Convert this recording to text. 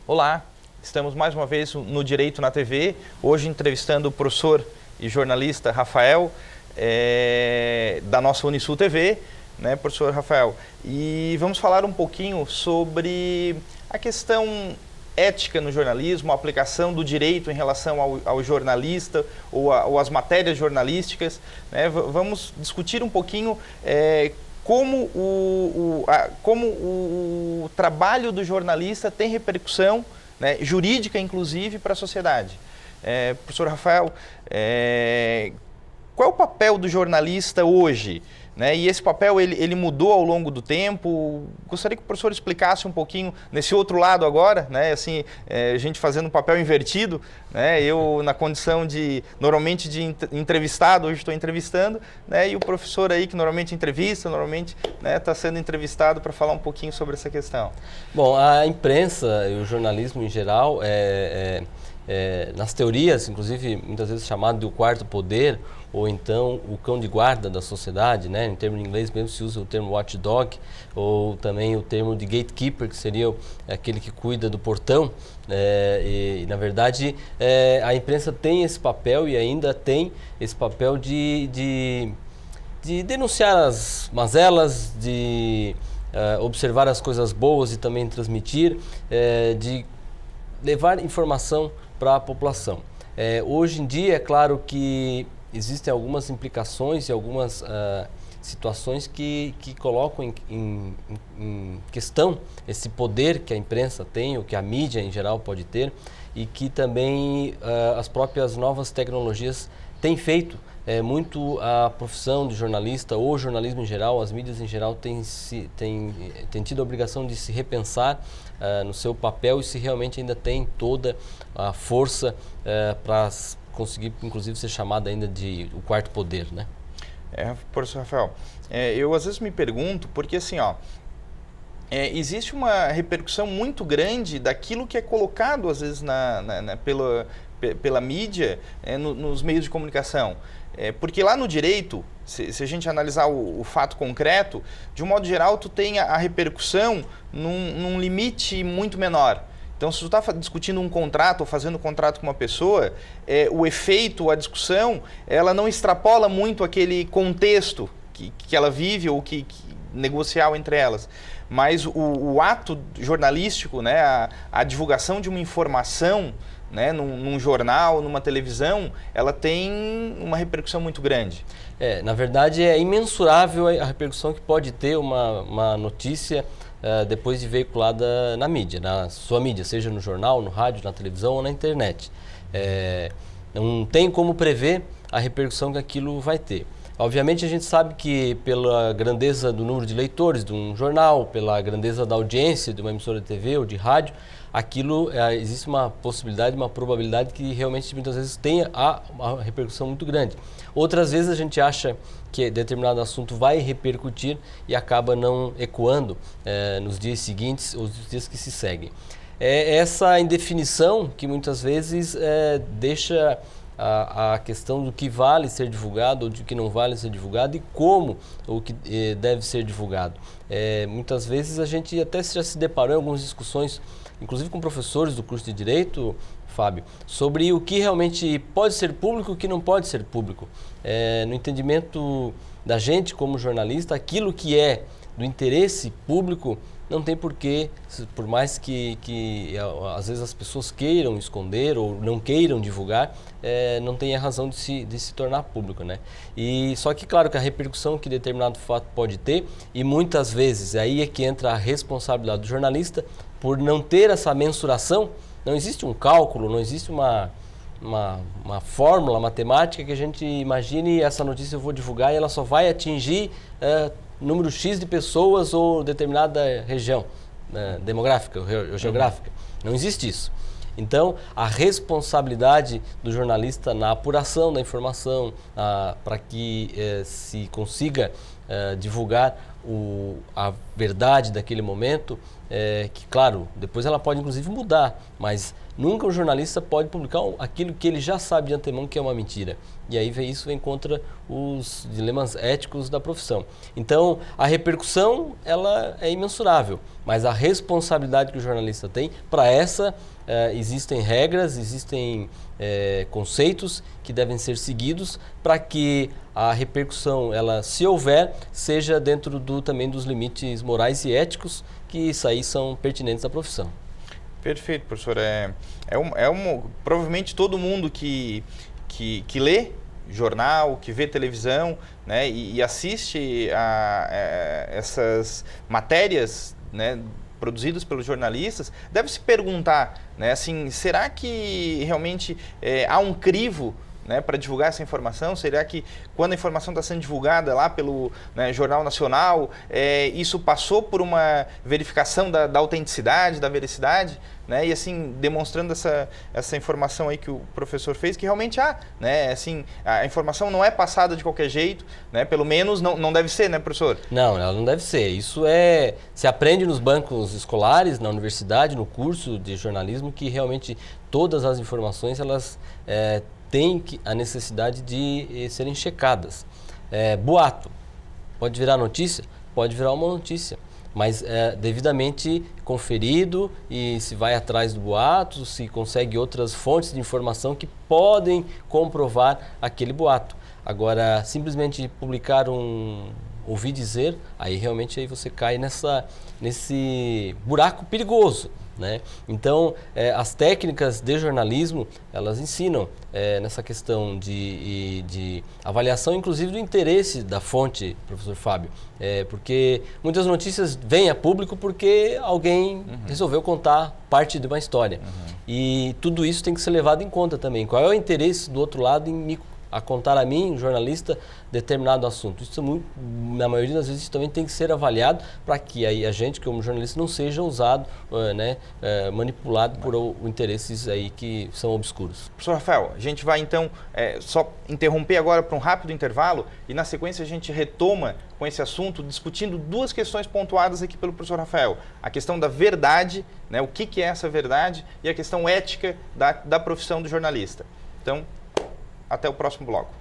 Olá, estamos mais uma vez no Direito na TV, hoje entrevistando o professor e jornalista Rafael, da nossa Unisul TV, né, professor Rafael? E vamos falar um pouquinho sobre a questão ética no jornalismo, a aplicação do direito em relação ao jornalista ou às matérias jornalísticas, né? Vamos discutir um pouquinho como o trabalho do jornalista tem repercussão, né, jurídica, inclusive, para a sociedade. Professor Rafael, qual é o papel do jornalista hoje? Né? E esse papel ele mudou ao longo do tempo. Gostaria que o professor explicasse um pouquinho nesse outro lado agora, né? Assim, a gente fazendo um papel invertido, né? Eu na condição normalmente de entrevistado, hoje estou entrevistando, né? E o professor aí que normalmente entrevista, normalmente está sendo entrevistado para falar um pouquinho sobre essa questão. Bom, a imprensa e o jornalismo em geral, nas teorias, inclusive muitas vezes chamado de o quarto poder, ou então o cão de guarda da sociedade, né? Em termo em inglês mesmo se usa o termo watchdog, ou também o termo de gatekeeper, que seria aquele que cuida do portão. E na verdade a imprensa tem esse papel e ainda tem esse papel de denunciar as mazelas, de observar as coisas boas e também transmitir, de levar informação para a população. Hoje em dia, é claro que existem algumas implicações e algumas situações que colocam em questão esse poder que a imprensa tem, ou que a mídia em geral pode ter, e que também as próprias novas tecnologias têm feito muito a profissão de jornalista, ou jornalismo em geral, as mídias em geral têm tido a obrigação de se repensar no seu papel e se realmente ainda tem toda a força para conseguir, inclusive, ser chamado ainda de o quarto poder, né? Professor Rafael, eu às vezes me pergunto, porque assim, existe uma repercussão muito grande daquilo que é colocado, às vezes, pela mídia, nos meios de comunicação. Porque lá no direito, se a gente analisar o fato concreto, de um modo geral, tu tem a repercussão num limite muito menor. Então, se tu está discutindo um contrato ou fazendo um contrato com uma pessoa, o efeito, a discussão, ela não extrapola muito aquele contexto que ela vive ou que negocial entre elas. Mas o ato jornalístico, né, a divulgação de uma informação, né, num jornal, numa televisão, ela tem uma repercussão muito grande. Na verdade, é imensurável a repercussão que pode ter uma notícia depois de veiculada na mídia, na sua mídia, seja no jornal, no rádio, na televisão ou na internet. Não tem como prever a repercussão que aquilo vai ter. Obviamente a gente sabe que pela grandeza do número de leitores de um jornal, pela grandeza da audiência de uma emissora de TV ou de rádio, aquilo existe uma possibilidade, uma probabilidade que realmente muitas vezes tenha uma repercussão muito grande. Outras vezes a gente acha que determinado assunto vai repercutir e acaba não ecoando nos dias seguintes ou nos dias que se seguem. Essa indefinição que muitas vezes deixa a questão do que vale ser divulgado ou do que não vale ser divulgado e como o que deve ser divulgado. Muitas vezes a gente até já se deparou em algumas discussões, inclusive com professores do curso de Direito, Fábio, sobre o que realmente pode ser público e o que não pode ser público. No entendimento da gente como jornalista, aquilo que é do interesse público não tem porquê, por mais que às vezes as pessoas queiram esconder ou não queiram divulgar, não tem a razão de se tornar público, né? E só que claro que a repercussão que determinado fato pode ter, e muitas vezes aí é que entra a responsabilidade do jornalista por não ter essa mensuração. Não existe um cálculo, não existe uma fórmula matemática que a gente imagine essa notícia eu vou divulgar e ela só vai atingir número X de pessoas ou determinada região demográfica ou geográfica. Não existe isso. Então, a responsabilidade do jornalista na apuração da informação, para que se consiga divulgar a verdade daquele momento, que claro, depois ela pode inclusive mudar, mas nunca o jornalista pode publicar aquilo que ele já sabe de antemão que é uma mentira. E aí isso vem contra os dilemas éticos da profissão. Então, a repercussão ela é imensurável, mas a responsabilidade que o jornalista tem, para essa existem regras, existem conceitos que devem ser seguidos para que a repercussão, ela, se houver, seja dentro também dos limites morais e éticos, que isso aí são pertinentes à profissão. Perfeito, professor. Provavelmente todo mundo que lê jornal, que vê televisão, né, e assiste a essas matérias, né, produzidas pelos jornalistas, deve se perguntar, né, assim, será que realmente há um crivo, né, para divulgar essa informação? Será que quando a informação está sendo divulgada lá pelo, né, Jornal Nacional, isso passou por uma verificação da autenticidade, da veracidade, né, e assim, demonstrando essa informação aí que o professor fez, que realmente há, né, assim, a informação não é passada de qualquer jeito, né, pelo menos não deve ser, né, professor? Não, ela não deve ser. Isso se aprende nos bancos escolares, na universidade, no curso de jornalismo, que realmente todas as informações, elas têm a necessidade de serem checadas. Boato, pode virar notícia? Pode virar uma notícia, mas devidamente conferido, e se vai atrás do boato, se consegue outras fontes de informação que podem comprovar aquele boato. Agora, simplesmente publicar ouvir dizer, aí realmente aí você cai nesse buraco perigoso, né? Então, as técnicas de jornalismo, elas ensinam nessa questão de avaliação, inclusive do interesse da fonte, professor Fábio, porque muitas notícias vêm a público porque alguém resolveu contar parte de uma história. E tudo isso tem que ser levado em conta também. Qual é o interesse do outro lado a contar a mim, jornalista, determinado assunto? Isso, na maioria das vezes, também tem que ser avaliado para que aí a gente, como jornalista, não seja usado, manipulado por interesses aí que são obscuros. Professor Rafael, a gente vai então só interromper agora para um rápido intervalo e na sequência a gente retoma com esse assunto, discutindo duas questões pontuadas aqui pelo professor Rafael. A questão da verdade, né, o que é essa verdade, e a questão ética da profissão do jornalista. Então, até o próximo bloco.